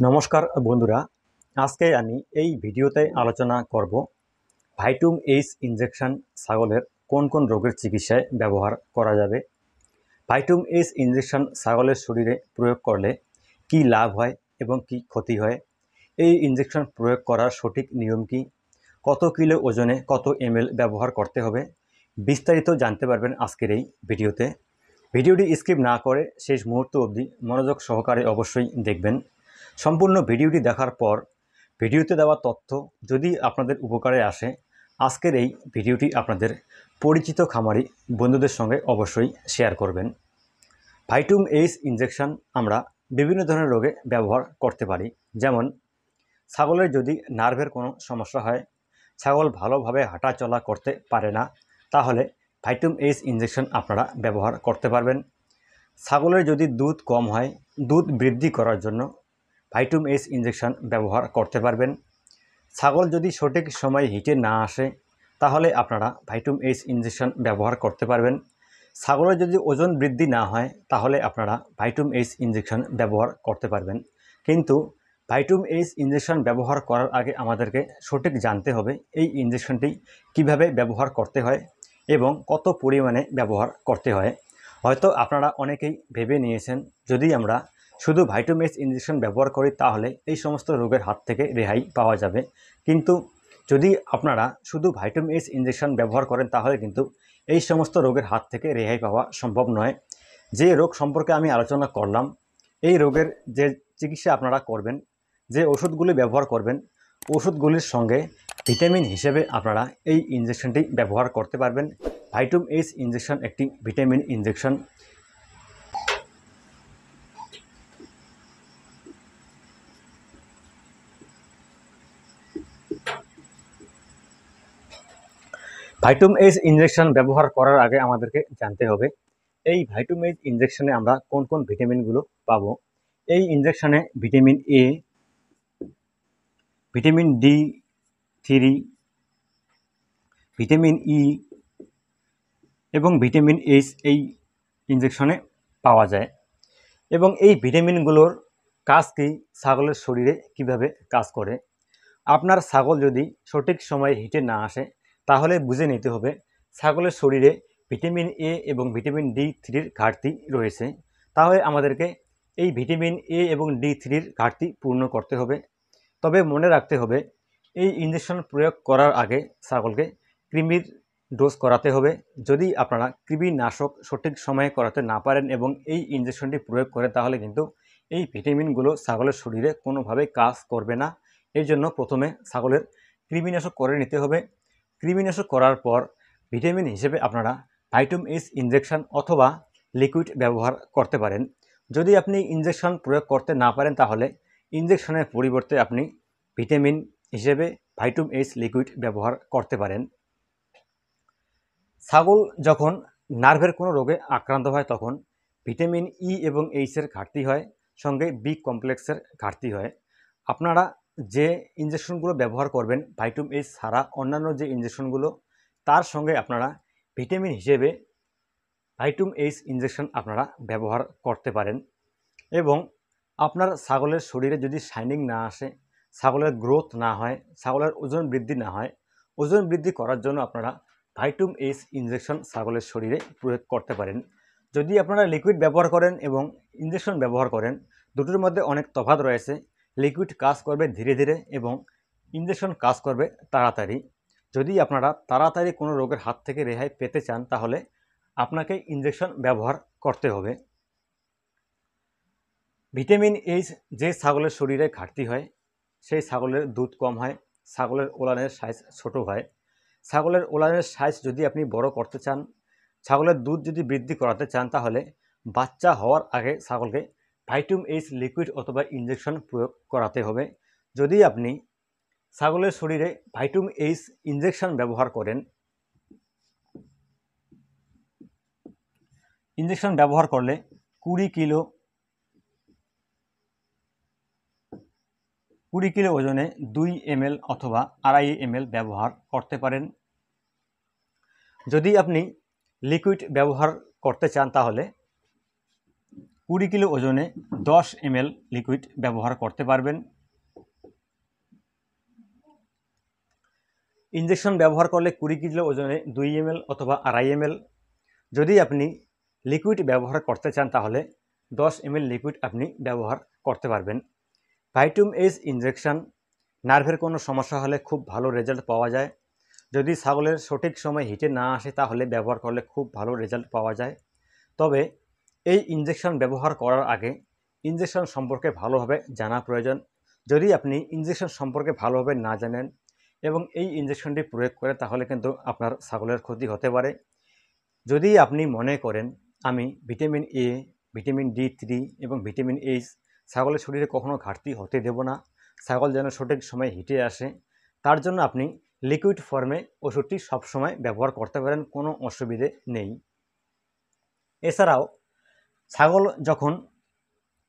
নমস্কার বন্ধুরা, আজকে আমি এই ভিডিওতে আলোচনা করব ভাইটুম এইচ ইনজেকশন ছাগলের কোন কোন রোগের চিকিৎসায় ব্যবহার করা যাবে। ভাইটুম এইচ ইনজেকশন ছাগলের শরীরে প্রয়োগ করলে কি লাভ হয় এবং কি ক্ষতি হয়, এই ইনজেকশন প্রয়োগ করার সঠিক নিয়ম কি, কত কিলো ওজনে কত ml ব্যবহার করতে হবে, বিস্তারিত জানতে পারবেন আজকের এই ভিডিওতে। ভিডিওটি স্কিপ না করে শেষ মুহূর্ত অবধি মনোযোগ সহকারে অবশ্যই দেখবেন। সম্পূর্ণ ভিডিওটি দেখার পর ভিডিওতে দেওয়া তথ্য যদি আপনাদের উপকারে আসে, আজকের এই ভিডিওটি আপনাদের পরিচিত খামারি বন্ধুদের সঙ্গে অবশ্যই শেয়ার করবেন। ভাইটুম এইচ ইনজেকশন আমরা বিভিন্ন ধরনের রোগে ব্যবহার করতে পারি। যেমন ছাগলের যদি নার্ভের কোনো সমস্যা হয়, ছাগল ভালোভাবে হাঁটা চলা করতে পারে না, তাহলে ভাইটুম এইচ ইনজেকশন আপনারা ব্যবহার করতে পারবেন। ছাগলের যদি দুধ কম হয়, দুধ বৃদ্ধি করার জন্য ভাইটুম এইচ ইনজেকশন ব্যবহার করতে পারবেন। ছাগল যদি সঠিক সময়ে হিটে না আসে, তাহলে আপনারা ভাইটুম এইচ ইনজেকশন ব্যবহার করতে পারবেন। ছাগলের যদি ওজন বৃদ্ধি না হয়, তাহলে আপনারা ভাইটুম এইচ ইনজেকশন ব্যবহার করতে পারবেন। কিন্তু ভাইটুম এইচ ইনজেকশন ব্যবহার করার আগে আমাদেরকে সঠিক জানতে হবে এই ইনজেকশনটি কিভাবে ব্যবহার করতে হয় এবং কত পরিমাণে ব্যবহার করতে হয়। হয়তো আপনারা অনেকেই ভেবে নিয়েছেন, যদি আমরা শুধু ভাইটুম এইচ ইনজেকশন ব্যবহার করি তাহলে এই সমস্ত রোগের হাত থেকে রেহাই পাওয়া যাবে। কিন্তু যদি আপনারা শুধু ভাইটুম এইচ ইনজেকশন ব্যবহার করেন তাহলে কিন্তু এই সমস্ত রোগের হাত থেকে রেহাই পাওয়া সম্ভব নয়। যে রোগ সম্পর্কে আমি আলোচনা করলাম, এই রোগের যে চিকিৎসা আপনারা করবেন, যে ওষুধগুলি ব্যবহার করবেন, ওষুধগুলির সঙ্গে ভিটামিন হিসেবে আপনারা এই ইনজেকশনটি ব্যবহার করতে পারবেন। ভাইটুম এইচ ইনজেকশন একটি ভিটামিন ইনজেকশন। ভাইটুম এইচ ইনজেকশন ব্যবহার করার আগে আমাদেরকে জানতে হবে এই ভাইটুম এইচ ইনজেকশনে আমরা কোন কোন ভিটামিনগুলো পাবো। এই ইনজেকশনে vitamin A, vitamin D3, vitamin E এবং ভিটামিন এইচ এই ইনজেকশনে পাওয়া যায়। এবং এই ভিটামিনগুলোর কাজ কি, ছাগলের শরীরে কিভাবে কাজ করে। আপনার ছাগল যদি সঠিক সময়ে হিটে না আসে, তাহলে বুঝে নিতে হবে ছাগলের শরীরে ভিটামিন এ এবং ভিটামিন D3-র ঘাটতি রয়েছে। তাহলে আমাদেরকে এই ভিটামিন এ এবং D3-র ঘাটতি পূর্ণ করতে হবে। তবে মনে রাখতে হবে এই ইনজেকশন প্রয়োগ করার আগে ছাগলকে কৃমির ডোজ করাতে হবে। যদি আপনারা কৃমিনাশক সঠিক সময়ে করাতে না পারেন এবং এই ইনজেকশনটি প্রয়োগ করেন, তাহলে কিন্তু এই ভিটামিনগুলো ছাগলের শরীরে কোনোভাবেই কাজ করবে না। এই জন্য প্রথমে ছাগলের কৃমিনাশক করে নিতে হবে। কৃমিনাশক করার পর ভিটামিন হিসেবে আপনারা ভাইটুম এইচ ইনজেকশন অথবা লিকুইড ব্যবহার করতে পারেন। যদি আপনি ইনজেকশন প্রয়োগ করতে না পারেন, তাহলে ইনজেকশনের পরিবর্তে আপনি ভিটামিন হিসেবে ভাইটুম এইচ লিকুইড ব্যবহার করতে পারেন। ছাগল যখন নার্ভের কোনো রোগে আক্রান্ত হয়, তখন ভিটামিন ই এবং এইচের ঘাটতি হয়, সঙ্গে বি কমপ্লেক্সের ঘাটতি হয়। আপনারা যে ইনজেকশনগুলো ব্যবহার করবেন ভাইটুম এইচ ছাড়া অন্যান্য যে ইনজেকশনগুলো, তার সঙ্গে আপনারা ভিটামিন হিসেবে ভাইটুম এইচ ইনজেকশন আপনারা ব্যবহার করতে পারেন। এবং আপনার ছাগলের শরীরে যদি শাইনিং না আসে, ছাগলের গ্রোথ না হয়, ছাগলের ওজন বৃদ্ধি না হয়, ওজন বৃদ্ধি করার জন্য আপনারা ভাইটুম এইচ ইনজেকশন ছাগলের শরীরে প্রয়োগ করতে পারেন। যদি আপনারা লিকুইড ব্যবহার করেন এবং ইনজেকশন ব্যবহার করেন, দুটোর মধ্যে অনেক তফাৎ রয়েছে। লিকুইড কাজ করবে ধীরে ধীরে এবং ইনজেকশন কাজ করবে তাড়াতাড়ি। যদি আপনারা তাড়াতাড়ি কোনো রোগের হাত থেকে রেহাই পেতে চান, তাহলে আপনাকে ইনজেকশন ব্যবহার করতে হবে। ভিটামিন এইচ যে ছাগলের শরীরে ঘাটতি হয়, সেই ছাগলের দুধ কম হয়, ছাগলের ওলানের সাইজ ছোট হয়। ছাগলের ওলানের সাইজ যদি আপনি বড় করতে চান, ছাগলের দুধ যদি বৃদ্ধি করাতে চান, তাহলে বাচ্চা হওয়ার আগে ছাগলকে ভাইটুম এইচ লিকুইড অথবা ইনজেকশন প্রয়োগ করাতে হবে। যদি আপনি ছাগলের শরীরে ভাইটুম এইচ ইনজেকশন ব্যবহার করেন, ইনজেকশন ব্যবহার করলে 20 কিলো ওজনে 2 ml অথবা 2.5 ml ব্যবহার করতে পারেন। যদি আপনি লিকুইড ব্যবহার করতে চান, তাহলে 20 কিলো ওজনে 10 ml লিকুইড ব্যবহার করতে পারবেন। ইঞ্জেকশন ব্যবহার করলে 20 কিলো ওজনে 2 ml অথবা 2.5 ml। যদি আপনি লিকুইড ব্যবহার করতে চান তাহলে 10 ml লিকুইড আপনি ব্যবহার করতে পারবেন। ভাইটামিন এইচ ইঞ্জেকশন নার্ভের কোনো সমস্যা হলে খুব ভালো রেজাল্ট পাওয়া যায়। যদি ছাগলের সঠিক সময় হিটে না আসে তাহলে ব্যবহার করলে খুব ভালো রেজাল্ট পাওয়া যায়। তবে এই ইঞ্জেকশন ব্যবহার করার আগে ইঞ্জেকশন সম্পর্কে ভালোভাবে জানা প্রয়োজন। যদি আপনি ইঞ্জেকশন সম্পর্কে ভালোভাবে না জানেন এবং এই ইঞ্জেকশনটি প্রয়োগ করে তাহলে কিন্তু আপনার ছাগলের ক্ষতি হতে পারে। যদি আপনি মনে করেন আমি ভিটামিন এ, ভিটামিন D3 এবং ভিটামিন এইচ ছাগলের শরীরে কখনো ঘাটতি হতে দেব না, ছাগল যেন সঠিক সময় হিটে আসে, তার জন্য আপনি লিকুইড ফর্মে ওষুধটি সবসময় ব্যবহার করতে পারেন, কোনো অসুবিধে নেই। এছাড়াও ছাগল যখন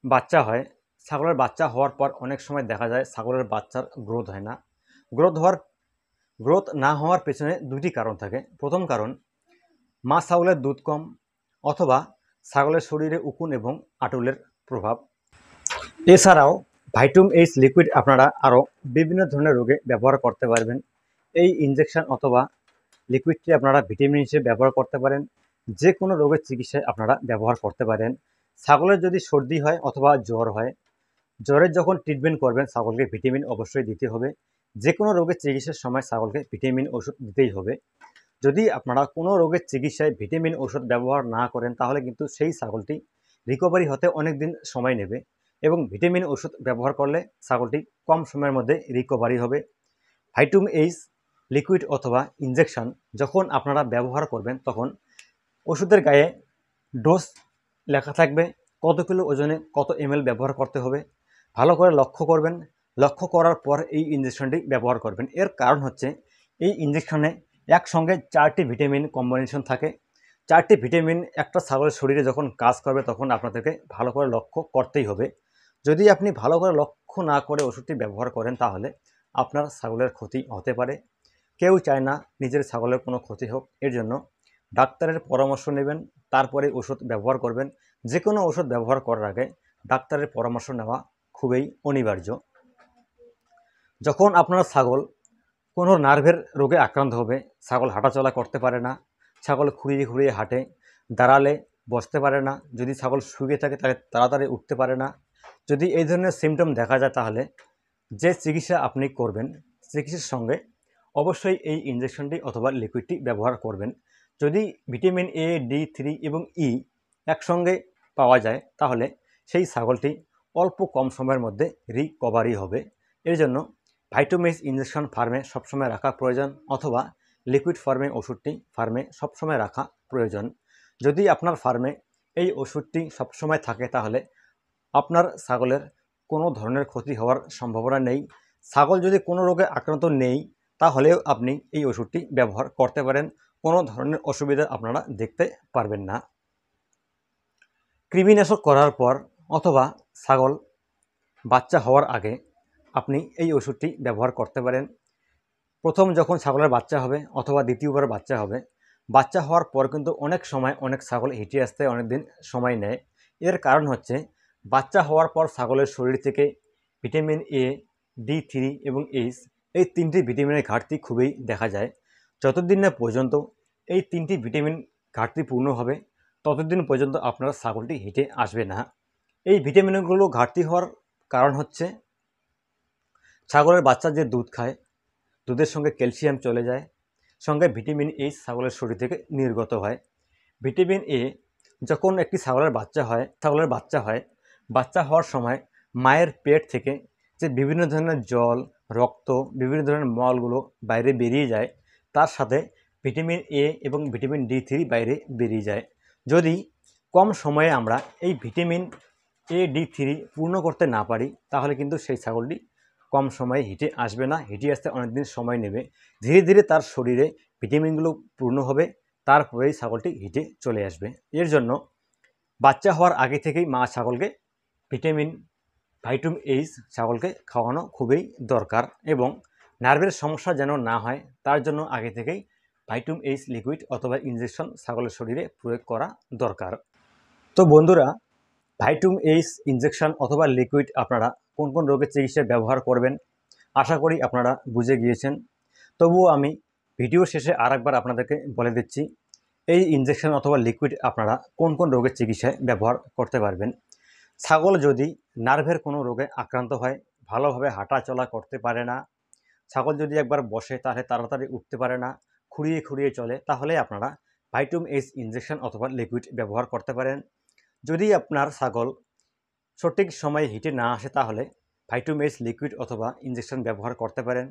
বাচ্চা হয়, ছাগলের বাচ্চা হওয়ার পর অনেক সময় দেখা যায় ছাগলের বাচ্চার গ্রোথ হয় না। গ্রোথ না হওয়ার পেছনে দুটি কারণ থাকে। প্রথম কারণ, মা ছাগলের দুধ কম অথবা ছাগলের শরীরে উকুন এবং আটুলের প্রভাব। এছাড়াও ভাইটামিন এইচ লিকুইড আপনারা আরও বিভিন্ন ধরনের রোগে ব্যবহার করতে পারবেন। এই ইঞ্জেকশন অথবা লিকুইডটি আপনারা ভিটামিন হিসেবে ব্যবহার করতে পারেন, যে কোনো রোগের চিকিৎসায় আপনারা ব্যবহার করতে পারেন। ছাগলের যদি সর্দি হয় অথবা জ্বর হয়, জ্বরের যখন ট্রিটমেন্ট করবেন ছাগলকে ভিটামিন অবশ্যই দিতে হবে। যে কোনো রোগের চিকিৎসার সময় ছাগলকে ভিটামিন ওষুধ দিতেই হবে। যদি আপনারা কোনো রোগের চিকিৎসায় ভিটামিন ওষুধ ব্যবহার না করেন তাহলে কিন্তু সেই ছাগলটি রিকভারি হতে অনেক দিন সময় নেবে এবং ভিটামিন ওষুধ ব্যবহার করলে ছাগলটি কম সময়ের মধ্যে রিকভারি হবে। ভাইটামিন এইচ লিকুইড অথবা ইঞ্জেকশন যখন আপনারা ব্যবহার করবেন তখন ওষুধের গায়ে ডোজ লেখা থাকবে, কত কিলো ওজনে কত ml ব্যবহার করতে হবে। ভালো করে লক্ষ্য করবেন, লক্ষ্য করার পর এই ইঞ্জেকশনটি ব্যবহার করবেন। এর কারণ হচ্ছে এই ইঞ্জেকশনে একসঙ্গে 4টি ভিটামিন কম্বিনেশন থাকে। 4টি ভিটামিন একটা ছাগলের শরীরে যখন কাজ করবে তখন আপনাদেরকে ভালো করে লক্ষ্য করতেই হবে। যদি আপনি ভালো করে লক্ষ্য না করে ওষুধটি ব্যবহার করেন তাহলে আপনার ছাগলের ক্ষতি হতে পারে। কেউ চায় না নিজের ছাগলের কোনো ক্ষতি হোক, এর জন্য ডাক্তারের পরামর্শ নেবেন, তারপরে ওষুধ ব্যবহার করবেন। যে কোনো ওষুধ ব্যবহার করার আগে ডাক্তারের পরামর্শ নেওয়া খুবই অনিবার্য। যখন আপনার ছাগল কোনো নার্ভের রোগে আক্রান্ত হবে, ছাগল হাঁটাচলা করতে পারে না, ছাগল খুঁড়িয়ে খুঁড়িয়ে হাঁটে, দাঁড়ালে বসতে পারে না, যদি ছাগল শুয়ে থাকে তাহলে তাড়াতাড়ি উঠতে পারে না, যদি এই ধরনের সিমটম দেখা যায় তাহলে যে চিকিৎসা আপনি করবেন চিকিৎসার সঙ্গে অবশ্যই এই ইঞ্জেকশনটি অথবা লিকুইডটি ব্যবহার করবেন। যদি ভিটামিন এ, D3 এবং ই একসঙ্গে পাওয়া যায় তাহলে সেই ছাগলটি অল্প কম সময়ের মধ্যে রিকভারি হবে। এর জন্য ভাইটামিন এইচ ইঞ্জেকশন ফার্মে সবসময় রাখা প্রয়োজন অথবা লিকুইড ফর্মে ওষুধটি ফার্মে সবসময় রাখা প্রয়োজন। যদি আপনার ফার্মে এই ওষুধটি সবসময় থাকে তাহলে আপনার ছাগলের কোনো ধরনের ক্ষতি হওয়ার সম্ভাবনা নেই। ছাগল যদি কোনো রোগে আক্রান্ত নেই তাহলেও আপনি এই ওষুধটি ব্যবহার করতে পারেন, কোনো ধরনের অসুবিধা আপনারা দেখতে পারবেন না। কৃমিনাশক করার পর অথবা ছাগল বাচ্চা হওয়ার আগে আপনি এই ওষুধটি ব্যবহার করতে পারেন। প্রথম যখন ছাগলের বাচ্চা হবে অথবা দ্বিতীয়বার বাচ্চা হবে, বাচ্চা হওয়ার পর কিন্তু অনেক সময় অনেক ছাগল হিটে আসতে অনেক দিন সময় নেয়। এর কারণ হচ্ছে বাচ্চা হওয়ার পর ছাগলের শরীর থেকে ভিটামিন এ, D3 এবং এইচ এই 3টি ভিটামিনের ঘাটতি খুবই দেখা যায়। যতদিন না পর্যন্ত এই 3টি ভিটামিন ঘাটতি পূর্ণ হবে ততদিন পর্যন্ত আপনার ছাগলটি হিটে আসবে না। এই ভিটামিনগুলো ঘাটতি হওয়ার কারণ হচ্ছে ছাগলের বাচ্চা যে দুধ খায়, দুধের সঙ্গে ক্যালসিয়াম চলে যায়, সঙ্গে ভিটামিন এইচ ছাগলের শরীর থেকে নির্গত হয়। ভিটামিন এ যখন একটি ছাগলের বাচ্চা হয়, বাচ্চা হওয়ার সময় মায়ের পেট থেকে যে বিভিন্ন ধরনের জল, রক্ত, বিভিন্ন ধরনের মলগুলো বাইরে বেরিয়ে যায়, তার সাথে ভিটামিন এ এবং ভিটামিন D3 বাইরে বেরিয়ে যায়। যদি কম সময়ে আমরা এই ভিটামিন এ, D3 পূর্ণ করতে না পারি তাহলে কিন্তু সেই ছাগলটি কম সময়ে হিটে আসবে না, হিটে আসতে অনেক দিন সময় নেবে। ধীরে ধীরে তার শরীরে ভিটামিনগুলো পূর্ণ হবে, তারপরেই ছাগলটি হিটে চলে আসবে। এর জন্য বাচ্চা হওয়ার আগে থেকেই মা ছাগলকে ভাইটামিন এইচ ছাগলকে খাওয়ানো খুবই দরকার এবং নার্ভের সমস্যা যেন না হয় তার জন্য আগে থেকেই ভাইটামিন এইচ লিকুইড অথবা ইঞ্জেকশন ছাগলের শরীরে প্রয়োগ করা দরকার। তো বন্ধুরা, ভাইটুম এইচ ইনজেকশন অথবা লিকুইড আপনারা কোন কোন রোগের চিকিৎসায় ব্যবহার করবেন আশা করি আপনারা বুঝে গিয়েছেন। তবুও আমি ভিডিও শেষে আরেকবার আপনাদেরকে বলে দিচ্ছি, এই ইনজেকশন অথবা লিকুইড আপনারা কোন কোন রোগের চিকিৎসায় ব্যবহার করতে পারবেন। ছাগল যদি নার্ভের কোনো রোগে আক্রান্ত হয়, ভালোভাবে হাঁটা চলা করতে পারে না, ছাগল যদি একবার বসে তাহলে তাড়াতাড়ি উঠতে পারে না, খুঁড়িয়ে খুঁড়িয়ে চলে, তাহলে আপনারা ভাইটুম এইচ ইনজেকশন অথবা লিকুইড ব্যবহার করতে পারেন। যদি আপনার ছাগল সঠিক সময়ে হিটে না আসে তাহলে ভাইটুম এইচ লিকুইড অথবা ইনজেকশন ব্যবহার করতে পারেন।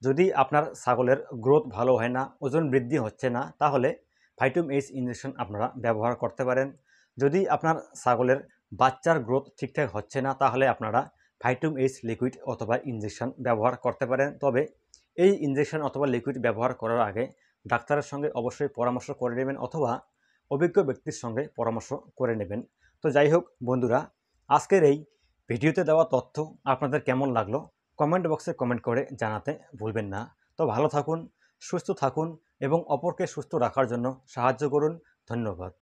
যদি আপনার ছাগলের গ্রোথ ভালো হয় না, ওজন বৃদ্ধি হচ্ছে না, তাহলে ভাইটুম এইচ ইনজেকশন আপনারা ব্যবহার করতে পারেন। যদি আপনার ছাগলের বাচ্চার গ্রোথ ঠিকঠাক হচ্ছে না, তাহলে আপনারা ভাইটুম এইচ লিকুইড অথবা ইনজেকশন ব্যবহার করতে পারেন। তবে এই ইনজেকশন অথবা লিকুইড ব্যবহার করার আগে ডাক্তারের সঙ্গে অবশ্যই পরামর্শ করে নেবেন অথবা অভিজ্ঞ ব্যক্তির সঙ্গে পরামর্শ করে নেবেন। তো যাই হোক বন্ধুরা, আজকের এই ভিডিওতে দেওয়া তথ্য আপনাদের কেমন লাগলো কমেন্ট বক্সে কমেন্ট করে জানাতে ভুলবেন না। তো ভালো থাকুন, সুস্থ থাকুন এবং অপরকে সুস্থ রাখার জন্য সাহায্য করুন। ধন্যবাদ।